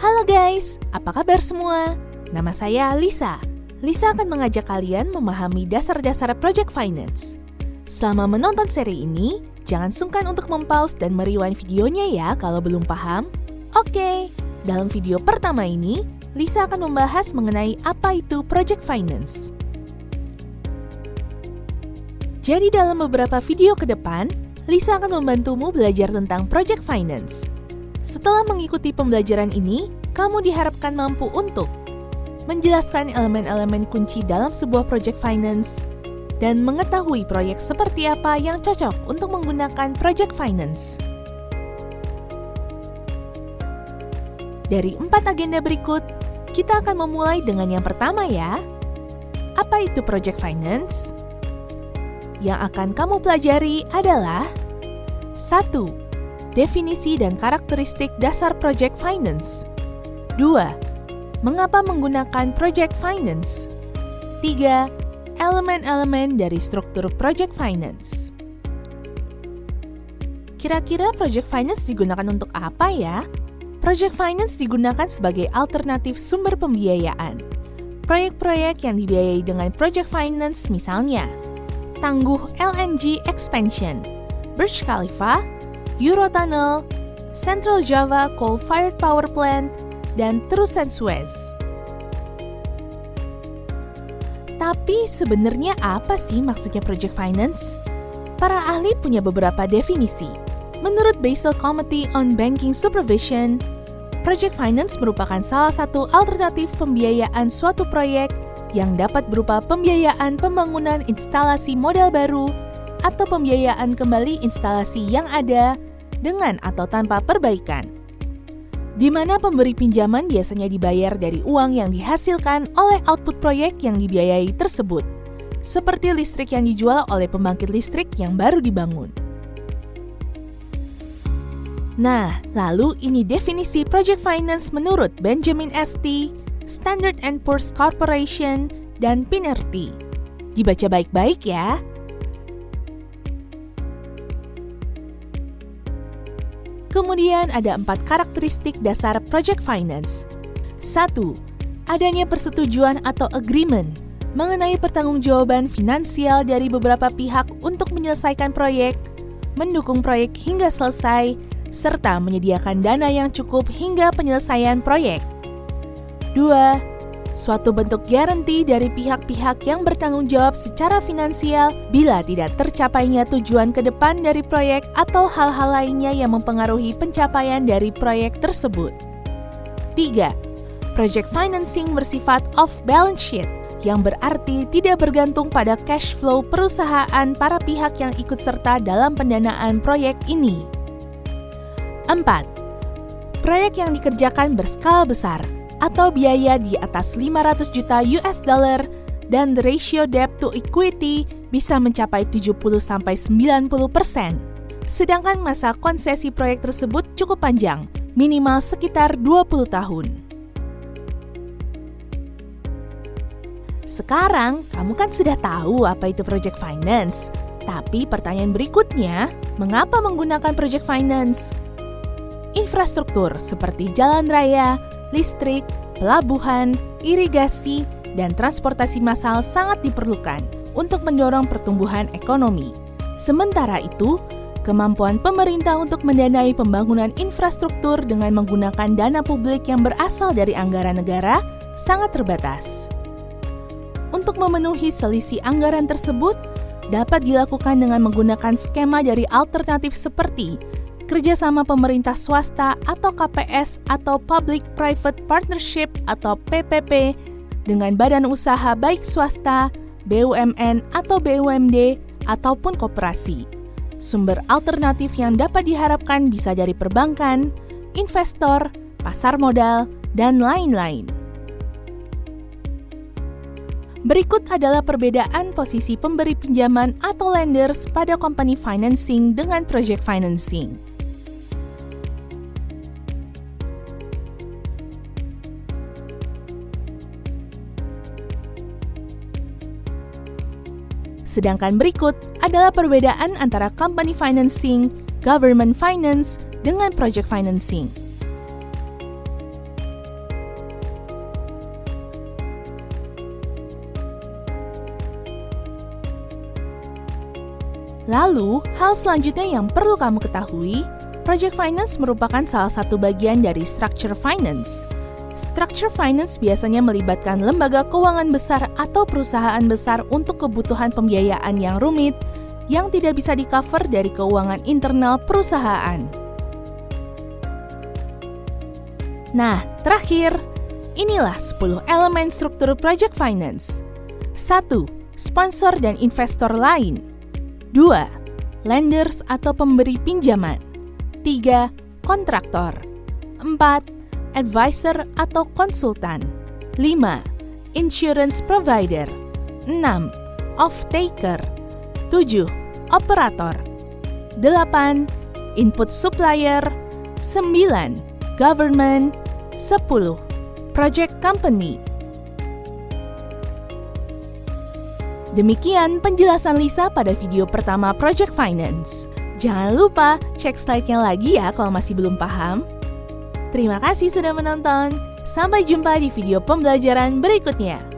Halo guys, apa kabar semua? Nama saya Lisa. Lisa akan mengajak kalian memahami dasar-dasar project finance. Selama menonton seri ini, jangan sungkan untuk mempause dan merewind videonya ya kalau belum paham. Oke, dalam video pertama ini, Lisa akan membahas mengenai apa itu project finance. Jadi dalam beberapa video ke depan, Lisa akan membantumu belajar tentang project finance. Setelah mengikuti pembelajaran ini, kamu diharapkan mampu untuk menjelaskan elemen-elemen kunci dalam sebuah project finance dan mengetahui proyek seperti apa yang cocok untuk menggunakan project finance. Dari 4 agenda berikut, kita akan memulai dengan yang pertama ya. Apa itu project finance? Yang akan kamu pelajari adalah 1. Definisi dan karakteristik dasar project finance. 2. Mengapa menggunakan project finance? 3. Elemen-elemen dari struktur project finance. Kira-kira project finance digunakan untuk apa ya? Project finance digunakan sebagai alternatif sumber pembiayaan. Proyek-proyek yang dibiayai dengan project finance misalnya Tangguh LNG Expansion, Burj Khalifa, Eurotunnel, Central Java Coal-Fired Power Plant, dan terusan Suez. Tapi sebenarnya apa sih maksudnya project finance? Para ahli punya beberapa definisi. Menurut Basel Committee on Banking Supervision, project finance merupakan salah satu alternatif pembiayaan suatu proyek yang dapat berupa pembiayaan pembangunan instalasi modal baru atau pembiayaan kembali instalasi yang ada dengan atau tanpa perbaikan, di mana pemberi pinjaman biasanya dibayar dari uang yang dihasilkan oleh output proyek yang dibiayai tersebut, seperti listrik yang dijual oleh pembangkit listrik yang baru dibangun. Nah, lalu ini definisi project finance menurut Benjamin St., Standard & Poor's Corporation, dan Pinerty. Dibaca baik-baik ya. Kemudian ada 4 karakteristik dasar project finance. 1. Adanya persetujuan atau agreement mengenai pertanggungjawaban finansial dari beberapa pihak untuk menyelesaikan proyek, mendukung proyek hingga selesai, serta menyediakan dana yang cukup hingga penyelesaian proyek. 2. Suatu bentuk garansi dari pihak-pihak yang bertanggung jawab secara finansial bila tidak tercapainya tujuan ke depan dari proyek atau hal-hal lainnya yang mempengaruhi pencapaian dari proyek tersebut. 3. Project financing bersifat off-balance sheet, yang berarti tidak bergantung pada cash flow perusahaan para pihak yang ikut serta dalam pendanaan proyek ini. 4. Proyek yang dikerjakan berskala besar atau biaya di atas 500 juta US dollar dan the ratio debt to equity bisa mencapai 70-90%. Sedangkan masa konsesi proyek tersebut cukup panjang, minimal sekitar 20 tahun. Sekarang, kamu kan sudah tahu apa itu project finance. Tapi pertanyaan berikutnya, mengapa menggunakan project finance? Infrastruktur seperti jalan raya, listrik, pelabuhan, irigasi, dan transportasi massal sangat diperlukan untuk mendorong pertumbuhan ekonomi. Sementara itu, kemampuan pemerintah untuk mendanai pembangunan infrastruktur dengan menggunakan dana publik yang berasal dari anggaran negara sangat terbatas. Untuk memenuhi selisih anggaran tersebut, dapat dilakukan dengan menggunakan skema dari alternatif seperti kerjasama pemerintah swasta atau KPS atau Public-Private Partnership atau PPP dengan badan usaha baik swasta, BUMN atau BUMD ataupun koperasi. Sumber alternatif yang dapat diharapkan bisa dari perbankan, investor, pasar modal, dan lain-lain. Berikut adalah perbedaan posisi pemberi pinjaman atau lenders pada company financing dengan project financing. Sedangkan berikut adalah perbedaan antara company financing, government finance, dengan project financing. Lalu, hal selanjutnya yang perlu kamu ketahui, project finance merupakan salah satu bagian dari structure finance. Structure finance biasanya melibatkan lembaga keuangan besar atau perusahaan besar untuk kebutuhan pembiayaan yang rumit yang tidak bisa di-cover dari keuangan internal perusahaan. Nah, terakhir, inilah 10 elemen struktur project finance. 1. Sponsor dan investor lain. 2. Lenders atau pemberi pinjaman. 3. Kontraktor. 4. Advisor atau konsultan. 5. Insurance provider. 6. Off-taker. 7. Operator. 8. Input supplier. 9. Government. 10. Project company. Demikian penjelasan Lisa pada video pertama Project Finance. Jangan lupa cek slide-nya lagi ya kalau masih belum paham. Terima kasih sudah menonton. Sampai jumpa di video pembelajaran berikutnya.